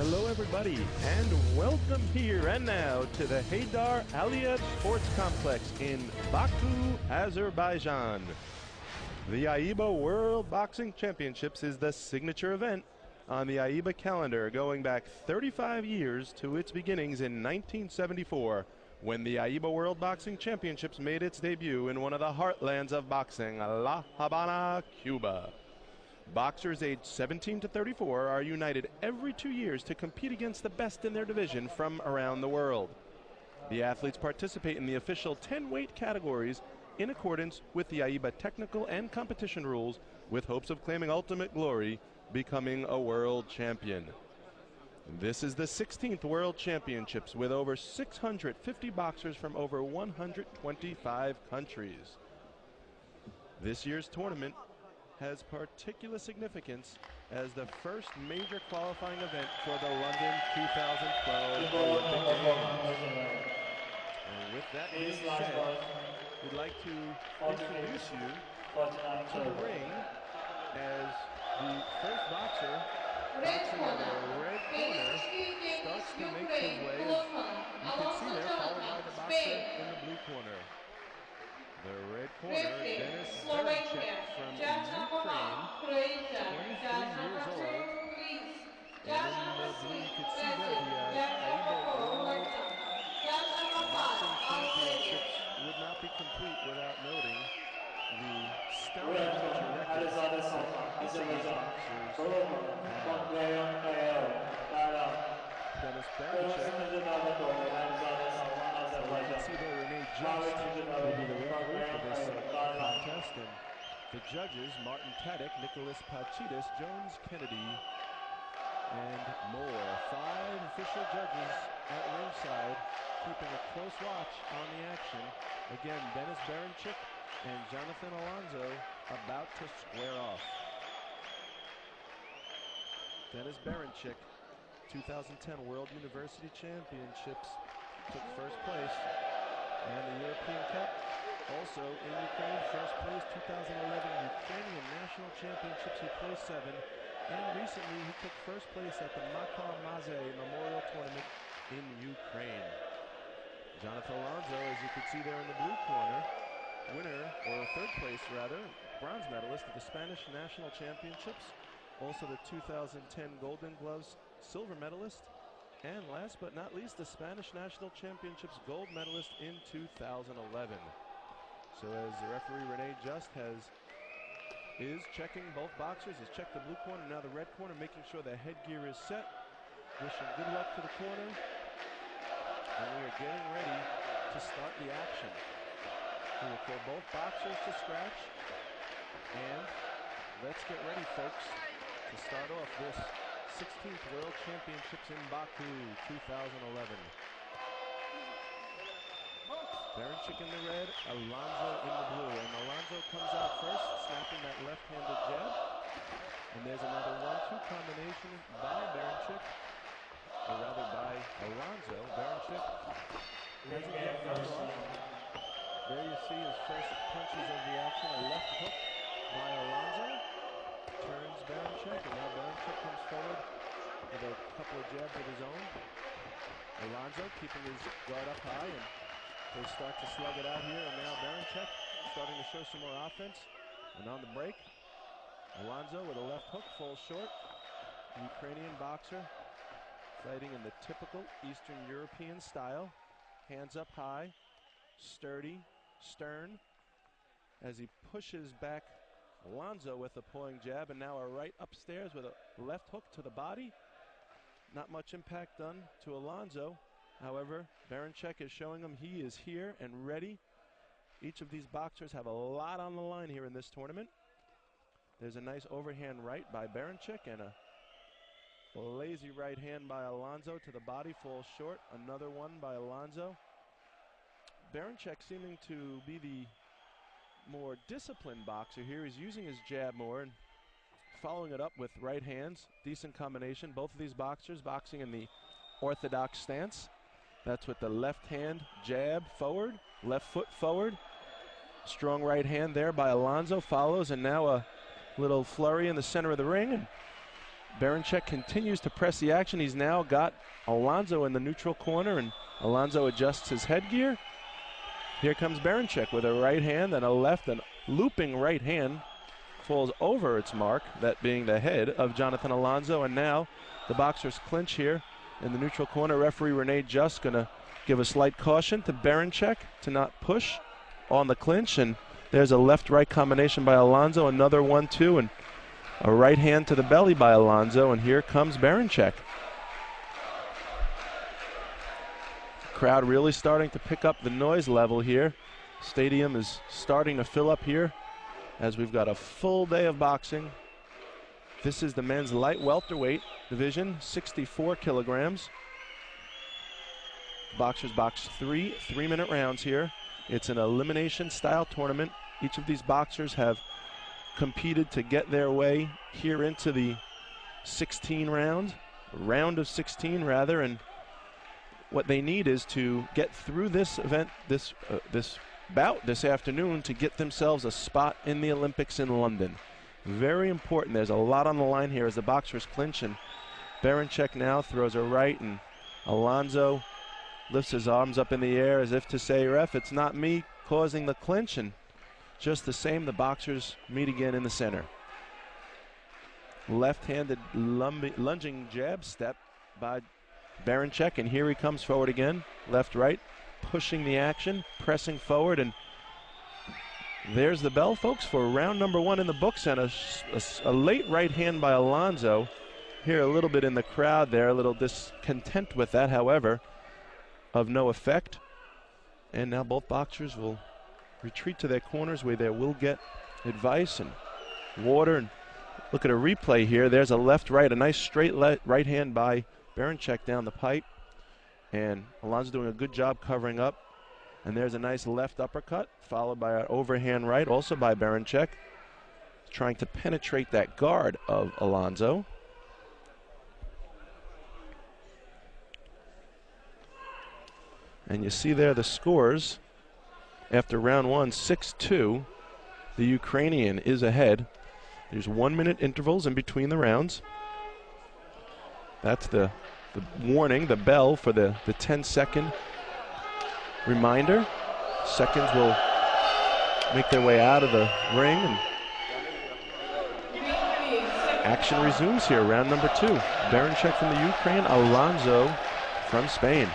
Hello everybody, and welcome here and now to the Haydar Aliyat Sports Complex in Baku, Azerbaijan. The AIBA World Boxing Championships is the signature event on the AIBA calendar, going back 35 years to its beginnings in 1974, when the AIBA World Boxing Championships made its debut in one of the heartlands of boxing, La Habana, Cuba. Boxers aged 17 to 34 are united every 2 years to compete against the best in their division from around the world. The athletes participate in the official 10 weight categories in accordance with the AIBA technical and competition rules, with hopes of claiming ultimate glory, becoming a world champion. This is the 16th World Championships, with over 650 boxers from over 125 countries. This year's tournament has particular significance as the first major qualifying event for the London 2012 Olympic Games. And with that being said, we'd like to introduce you to the ring as the first boxer boxing in the red corner starts to make his way, as you can see there, followed by the boxer in the blue corner. The red corner, Berinchyk from Ukraine, 23 years old. And in the blue, you can see there the AIBA World Boxing Championships would not be complete without noting the stunning amateur records that each of these boxers have. Dennis Berinchyk, you can see there Renee Just will be the referee for this contest, and the judges, Martin Tadek, Nicholas Pachidas, Jones Kennedy, and more. 5 official judges at ringside, keeping a close watch on the action. Again, Dennis Berinchyk and Jonathan Alonso about to square off. Dennis Berinchyk, 2010 World University Championships, took first place, and the European Cup, also in Ukraine, first place. 2011 Ukrainian National Championships, he placed 7, and recently he took first place at the Makar Maze Memorial Tournament in Ukraine. Jonathan Alonso, as you can see there in the blue corner, winner, or third place rather, bronze medalist at the Spanish National Championships, also the 2010 Golden Gloves silver medalist, and last but not least, the Spanish National Championships gold medalist in 2011. So as the referee Renee Just is checking both boxers, has checked the blue corner, now the red corner, making sure the headgear is set. Wishing good luck to the corner. And we are getting ready to start the action. We will call both boxers to scratch. And let's get ready, folks, to start off this 16th World Championships in Baku 2011. Berinchyk in the red, Alonso in the blue. And Alonso comes out first, snapping that left-handed jab. And there's another 1-2 combination by Berinchyk, or rather by Alonso. Berinchyk hasn't yet gone off. There you see his first punches of the action, a left hook by Alonso. Turns Berinchyk, and now Berinchyk comes forward with a couple of jabs of his own. Alonso keeping his guard up high, and they start to slug it out here, and now Berinchyk starting to show some more offense. And on the break, Alonso with a left hook falls short. The Ukrainian boxer fighting in the typical Eastern European style. Hands up high, sturdy, stern, as he pushes back Alonso with a pulling jab, and now a right upstairs with a left hook to the body. Not much impact done to Alonso. However, Berinchyk is showing him he is here and ready. Each of these boxers have a lot on the line here in this tournament. There's a nice overhand right by Berinchyk, and a lazy right hand by Alonso to the body, falls short. Another one by Alonso. Berinchyk seeming to be the more disciplined boxer here. He's using his jab more and following it up with right hands. Decent combination. Both of these boxers boxing in the orthodox stance. That's with the left hand jab forward, left foot forward. Strong right hand there by Alonso, follows, and now a little flurry in the center of the ring. And Berinchyk continues to press the action. He's now got Alonso in the neutral corner, and Alonso adjusts his headgear. Here comes Berinchyk with a right hand and a left, and looping right hand falls over its mark, that being the head of Jonathan Alonso. And now the boxers clinch here in the neutral corner. Referee Rene Just going to give a slight caution to Berinchyk to not push on the clinch. And there's a left-right combination by Alonso, another 1-2, and a right hand to the belly by Alonso. And here comes Berinchyk. Crowd really starting to pick up the noise level here. Stadium is starting to fill up here as we've got a full day of boxing. This is the men's light welterweight division, 64 kilograms. Boxers box 3 3-minute rounds here. It's an elimination style tournament. Each of these boxers have competed to get their way here into the 16 round of 16 rather, and what they need is to get through this event, this bout this afternoon, to get themselves a spot in the Olympics in London. Very important. There's a lot on the line here as the boxers clinch, and Berinchyk now throws a right, and Alonso lifts his arms up in the air as if to say, "Ref, it's not me causing the clinch." And just the same, the boxers meet again in the center. Left-handed lunging jab step by Berinchyk, and here he comes forward again, left-right, pushing the action, pressing forward, and there's the bell, folks, for round number 1 in the books, and a late right hand by Alonso. Here a little bit in the crowd there, a little discontent with that, however, of no effect. And now both boxers will retreat to their corners where they will get advice and water. And look at a replay here. There's a left-right, a nice straight right hand by Berinchyk down the pipe, and Alonso doing a good job covering up. And there's a nice left uppercut followed by an overhand right, also by Berinchyk, trying to penetrate that guard of Alonso. And you see there the scores after round 1, 6-2. The Ukrainian is ahead. There's 1-minute intervals in between the rounds. That's the warning, the bell for the 10-second reminder. Seconds will make their way out of the ring, and action resumes here. Round number 2. Berinchyk from the Ukraine, Alonso from Spain.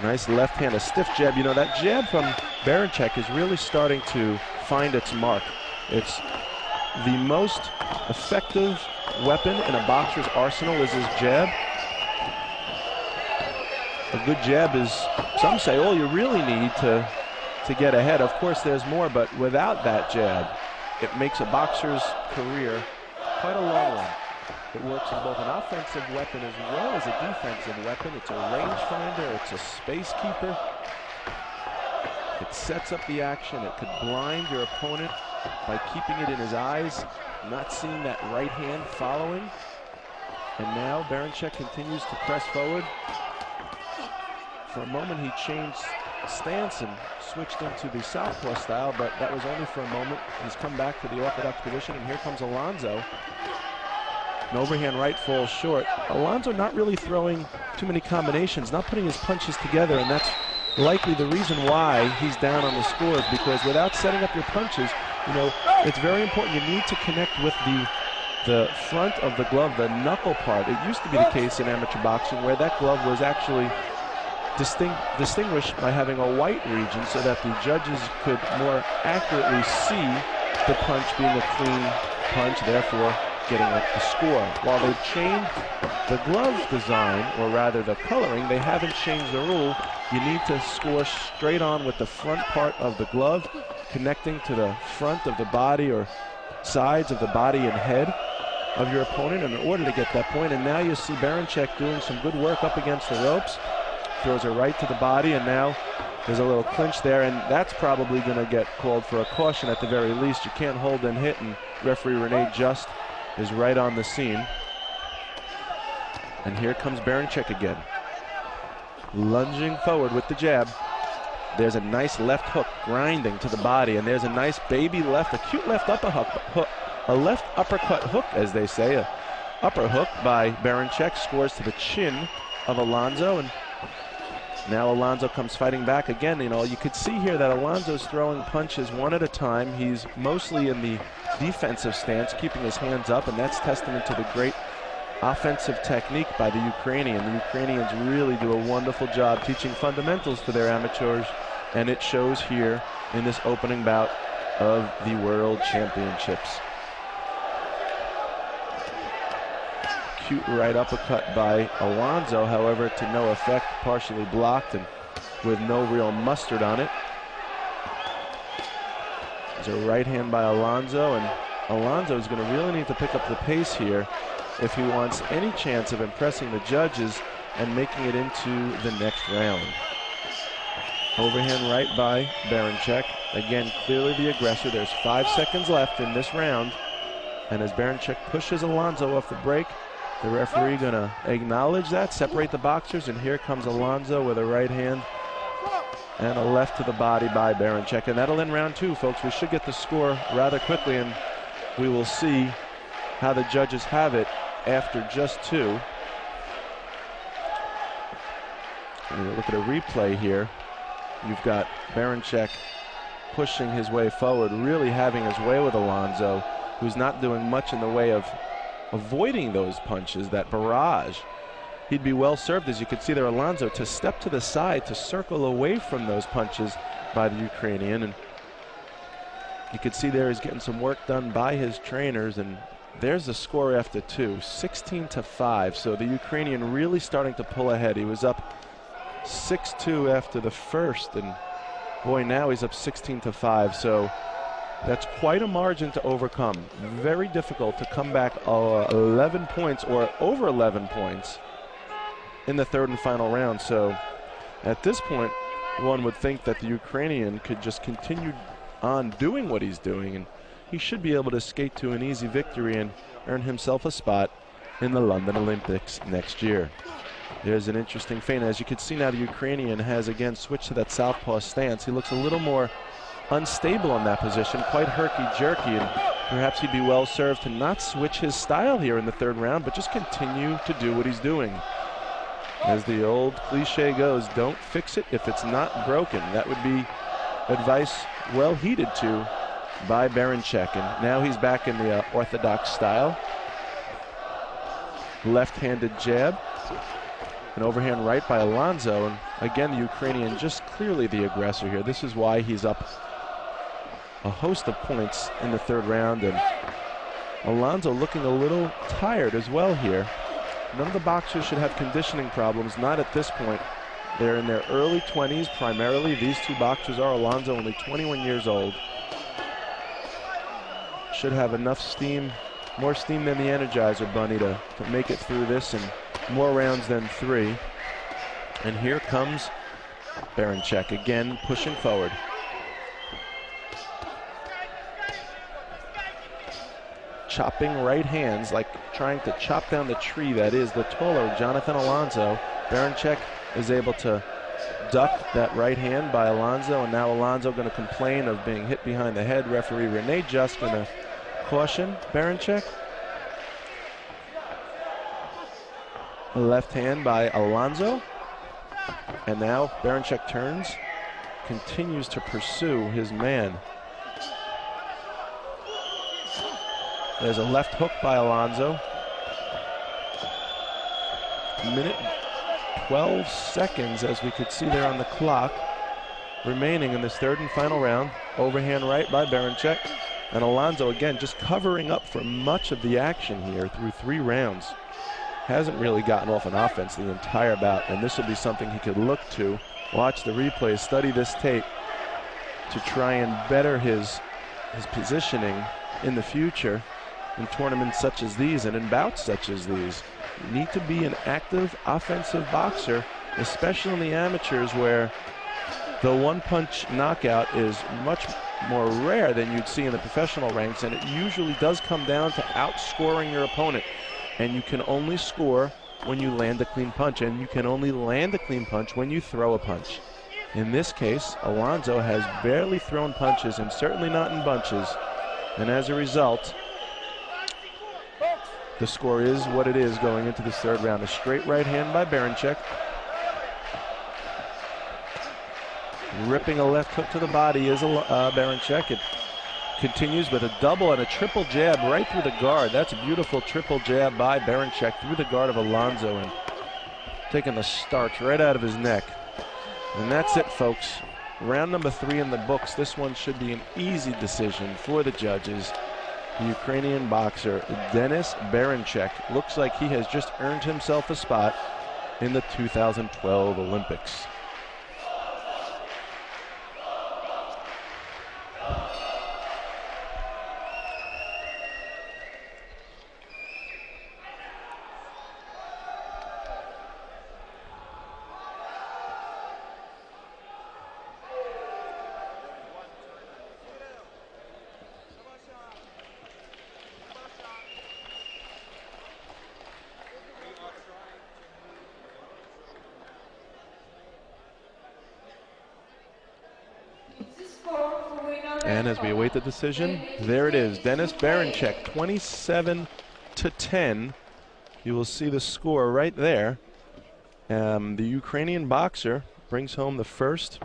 Nice left hand, a stiff jab. You know, that jab from Berinchyk is really starting to find its mark. It's the most effective weapon in a boxer's arsenal is his jab. A good jab is, some say, all you really need to get ahead. Of course, there's more, but without that jab, it makes a boxer's career quite a long one. It works as both an offensive weapon as well as a defensive weapon. It's a rangefinder, it's a space keeper. It sets up the action. It could blind your opponent by keeping it in his eyes, not seeing that right hand following. And now Berinchyk continues to press forward. For a moment he changed stance and switched into the southpaw style, but that was only for a moment. He's come back to the orthodox position, and here comes Alonso. An overhand right falls short. Alonso not really throwing too many combinations, not putting his punches together, and that's likely the reason why he's down on the scores, because without setting up your punches, you know, it's very important. You need to connect with the front of the glove, the knuckle part. It used to be the case in amateur boxing where that glove was actually distinguished by having a white region so that the judges could more accurately see the punch being a clean punch, therefore getting a score. While they've changed the glove design, or rather the coloring, they haven't changed the rule. You need to score straight on with the front part of the glove, connecting to the front of the body or sides of the body and head of your opponent in order to get that point. And now you see Berinchyk doing some good work up against the ropes. Throws her right to the body, and now there's a little clinch there, and that's probably going to get called for a caution at the very least. You can't hold and hit, and referee Rene Just is right on the scene. And here comes Berinchyk again, lunging forward with the jab. There's a nice left hook grinding to the body, and there's a nice baby left, a cute left uppercut hook, a left uppercut hook, as they say, upper hook by Berinchyk scores to the chin of Alonso, and now Alonso comes fighting back again. You know, you could see here that Alonso's throwing punches one at a time. He's mostly in the defensive stance, keeping his hands up, and that's testament to the great offensive technique by the Ukrainian. The Ukrainians really do a wonderful job teaching fundamentals to their amateurs, and it shows here in this opening bout of the World Championships. Cute right uppercut by Alonso, however, to no effect, partially blocked and with no real mustard on it. There's a right hand by Alonso, and Alonso is going to really need to pick up the pace here if he wants any chance of impressing the judges and making it into the next round. Overhand right by Berinchyk. Again, clearly the aggressor. There's 5 seconds left in this round. And as Berinchyk pushes Alonso off the break, the referee gonna acknowledge that, separate the boxers, and here comes Alonso with a right hand and a left to the body by Berinchyk. And that'll end round 2, folks. We should get the score rather quickly, and we will see how the judges have it after just 2. And you look at a replay here. You've got Berinchyk pushing his way forward, really having his way with Alonso, who's not doing much in the way of avoiding those punches, that barrage. He'd be well served, as you could see there, Alonso, to step to the side, to circle away from those punches by the Ukrainian. And you could see there he's getting some work done by his trainers, and there's the score after 2, 16-5. So the Ukrainian really starting to pull ahead. He was up 6-2 after the first, and boy, now he's up 16-5. So that's quite a margin to overcome. Very difficult to come back 11 points or over 11 points in the third and final round. So at this point, one would think that the Ukrainian could just continue on doing what he's doing, and he should be able to skate to an easy victory and earn himself a spot in the London Olympics next year. There's an interesting feint. As you can see now, the Ukrainian has again switched to that southpaw stance. He looks a little more unstable in that position, quite herky-jerky, and perhaps he'd be well served to not switch his style here in the third round, but just continue to do what he's doing. As the old cliche goes, don't fix it if it's not broken. That would be advice well heeded to by Berinchyk. And now he's back in the orthodox style. Left-handed jab. An overhand right by Alonso. And again, the Ukrainian just clearly the aggressor here. This is why he's up a host of points in the third round. And Alonso looking a little tired as well here. None of the boxers should have conditioning problems, not at this point. They're in their early 20s primarily. These two boxers are. Alonso only 21 years old. Should have enough steam, more steam than the Energizer Bunny to make it through this, and more rounds than 3. And here comes Berinchyk again pushing forward. Chopping right hands, like trying to chop down the tree that is the taller Jonathan Alonso. Berinchyk is able to duck that right hand by Alonso, and now Alonso going to complain of being hit behind the head. Referee Renee Just going to caution Berinchyk. A left hand by Alonso, and now Berinchyk turns, continues to pursue his man. There's a left hook by Alonso. Minute 12 seconds, as we could see there on the clock, remaining in this third and final round. Overhand right by Berinchyk. And Alonso again just covering up for much of the action here through 3 rounds. Hasn't really gotten off an offense the entire bout, and this will be something he could look to. Watch the replays, study this tape to try and better his positioning in the future in tournaments such as these and in bouts such as these. You need to be an active offensive boxer, especially in the amateurs, where the one-punch knockout is much more rare than you'd see in the professional ranks, and it usually does come down to outscoring your opponent. And you can only score when you land a clean punch, and you can only land a clean punch when you throw a punch. In this case, Alonso has barely thrown punches, and certainly not in bunches. And as a result, the score is what it is going into this third round. A straight right hand by Berinchyk. Ripping a left hook to the body is Berinchyk. It continues with a double and a triple jab right through the guard. That's a beautiful triple jab by Berinchyk through the guard of Alonso and taking the starch right out of his neck. And that's it, folks. Round number 3 in the books. This one should be an easy decision for the judges. The Ukrainian boxer Denis Berinchyk looks like he has just earned himself a spot in the 2012 Olympics. And as we await the decision, there it is. Denis Berinchyk, 27-10. You will see the score right there. The Ukrainian boxer brings home the first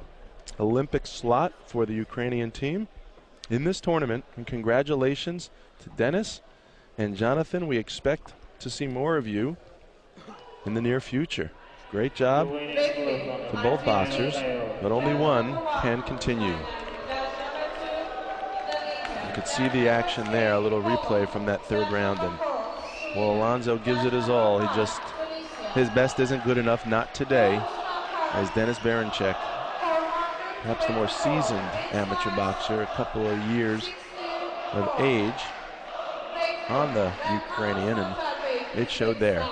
Olympic slot for the Ukrainian team in this tournament. And congratulations to Denis and Jonathan. We expect to see more of you in the near future. Great job to both boxers, but only one can continue. You could see the action there, a little replay from that third round, and well, Alonso gives it his all. His best isn't good enough, not today, as Denis Berinchyk, perhaps the more seasoned amateur boxer, a couple of years of age on the Ukrainian, and it showed there.